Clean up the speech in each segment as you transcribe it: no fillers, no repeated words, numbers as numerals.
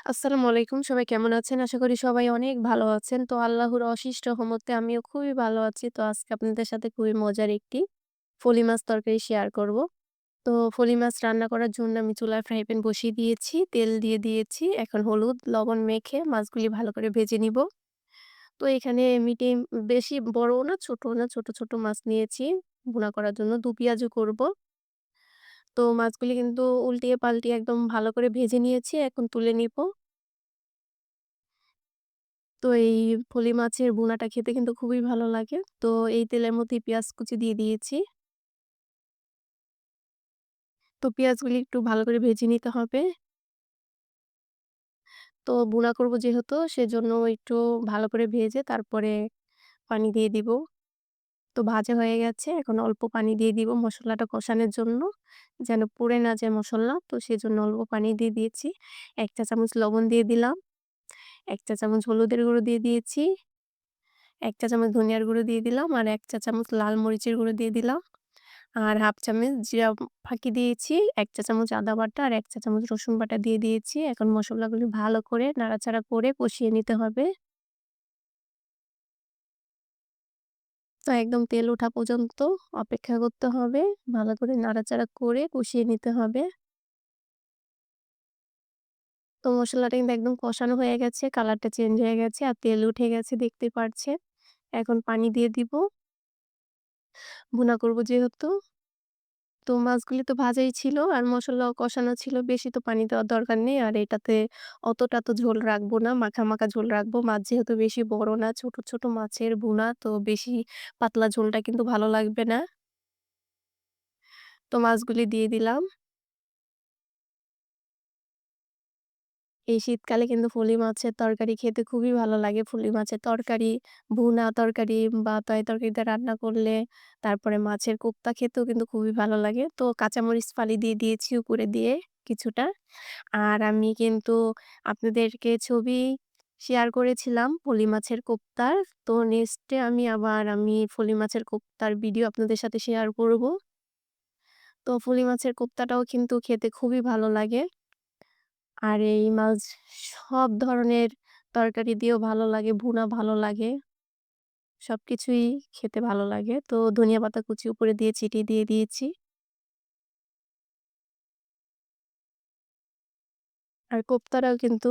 আসসালামু আলাইকুম। সবাই কেমন আছেন? আশা করি সবাই অনেক ভালো আছেন। তো আল্লাহর অশেষ রহমতে আমিও খুবই ভালো আছি। তো আজকে আপনাদের সাথে খুবই মজার একটি ফলি মাছ তরকারি শেয়ার করব। তো ফলি মাছ রান্না করার জন্য আমি চুলায় ফ্রাই প্যান বসিয়ে দিয়েছি। তেল দিয়ে দিয়েছি। এখন হলুদ, লবণ মেখে মাছগুলি ভালো করে ভেজে নিব। তো এখানে মিডিয়াম বেশি বড়ও না, ছোটও না, ছোট, ছোট মাছ নিয়েছি ভুনা করার জন্য। ২ পেঁয়াজু করব। তো মাছগুলি কিন্তু উল্টিয়ে পাল্টিয়ে একদম ভালো করে ভেজে নিয়েছি। এখন তুলে নিব। তো এই ফলি মাছের ভুনাটা খেতে কিন্তু খুবই ভালো লাগে। তো এই তেলের মধ্যেই পেঁয়াজ কুচি দিয়ে দিয়েছি। তো পেঁয়াজগুলি একটু ভালো করে ভেজে নিতে হবে। তো ভুনা করব যেহেতু সেজন্য একটু ভালো করে ভেজে তারপরে পানি দিয়ে দিব। তো ভাজা হয়ে গেছে। এখন অল্প পানি দিয়ে দিব মসলাটা কষানোর জন্য। যেন পুড়ে না যায় মসলা। তো সেজন্য অল্প পানি দিয়ে দিয়েছি। ১ চা চামচ লবণ দিয়ে দিলাম। ১ চা চামচ হলুদের গুঁড়ো দিয়ে দিয়েছি। ১ চা চামচ ধনিয়ার গুঁড়ো দিয়ে দিলাম। আর ১ চা চামচ লাল মরিচের গুঁড়ো দিয়ে দিলাম। আর 1/2 চামচ জিরা ফাঁকি দিয়েছি, ১ চা চামচ আদা বাটা আর ১ চা চামচ রসুন বাটা দিয়ে দিয়েছি। এখন মসলাগুলি ভালো করে নাড়াচাড়া করে কষিয়ে নিতে হবে। তো একদম তেল ওঠা পর্যন্ত অপেক্ষা করতে হবে। ভালো করে নাড়াচাড়া করে কষিয়ে নিতে হবে। তো মসলাটা কিন্তু একদম কষানো হয়ে গেছে, কালারটা চেঞ্জ হয়ে গেছে আর তেল উঠে গেছে দেখতেই পারছেন। এখন পানি দিয়ে দিব। ভুনা করব যেহেতু। তো মাছগুলি তো ভাজাই ছিল আর মসলাও কষানো ছিল। বেশি তো পানি দেওয়ার দরকার নেই। আর এটাতে অতটা তো ঝোল রাখবো না। মাখা, মাখা ঝোল রাখবো। মাছ যেহেতু বেশি বড় না, ছোট, ছোট মাছের ভুনা তো বেশি পাতলা ঝোলটা কিন্তু ভালো লাগবে না। তো মাছগুলি দিয়ে দিলাম। এই শীতকালে কিন্তু ফলি মাছের তরকারি খেতে খুবই ভালো লাগে। ফলি মাছের তরকারি, ভুনা তরকারি বা তরকারি দিয়ে রান্না করলে, তারপরে মাছের কোপ্তা খেতেও কিন্তু খুবই ভালো লাগে। তো কাঁচামরিচ ফালি দিয়ে দিয়েছি উপরে দিয়ে কিছুটা। আর আমি কিন্তু আপনাদেরকে ছবি শেয়ার করেছিলাম ফলি মাছের কোপ্তার। তো নেক্সট এ আমি ফলি মাছের কোপ্তার ভিডিও আপনাদের সাথে শেয়ার করব। তো ফলি মাছের কোপ্তাটাও কিন্তু খেতে খুবই ভালো লাগে। আর এই মাছ সব ধরনের তরকারি দিয়েও ভালো লাগে, ভুনা ভালো লাগে। সবকিছুই খেতে ভালো লাগে। তো ধনিয়া পাতা কুচি উপরে দিয়ে ছিটিয়ে দিয়ে দিয়েছি। আর কোপ্তাটাও কিন্তু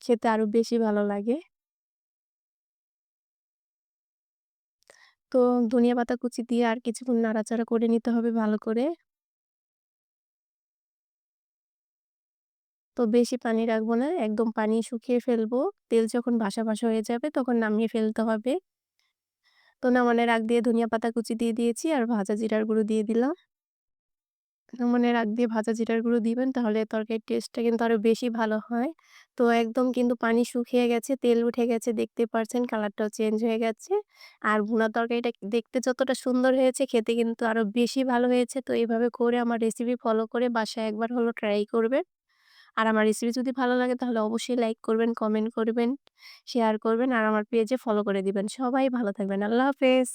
খেতে আরো বেশি ভালো লাগে। তো ধনিয়া পাতা কুচি দিয়ে আর কিছুক্ষণ নাড়াচাড়া করে নিতে হবে ভালো করে। তো বেশি পানি রাখবো না, একদম পানি শুকিয়ে ফেলবো। তেল যখন ভাসা, ভাসা হয়ে যাবে তখন নামিয়ে ফেলতে হবে। তো নামানোর আগ দিয়ে ধনিয়া পাতা কুচি দিয়ে দিয়েছি আর ভাজা জিরার গুঁড়ো দিয়ে দিলাম। নামানোর আগ দিয়ে ভাজা জিরার গুঁড়ো দিবেন তাহলে তরকারির টেস্টটা কিন্তু আরো বেশি ভালো হয়। তো একদম কিন্তু পানি শুকিয়ে গেছে, তেল উঠে গেছে দেখতে পারছেন, কালারটাও চেঞ্জ হয়ে গেছে। আর ভুনা তরকারিটা দেখতে যতটা সুন্দর হয়েছে খেতে কিন্তু আরো বেশি ভালো হয়েছে। তো এভাবে করে আমার রেসিপি ফলো করে বাসায় একবার হলেও ট্রাই করবেন। আর আমার রেসিপি যদি ভালো লাগে তাহলে অবশ্যই লাইক করবেন, কমেন্ট করবেন, শেয়ার করবেন আর আমার পেজে ফলো করে দিবেন। সবাই ভালো থাকবেন। আল্লাহ হাফেজ।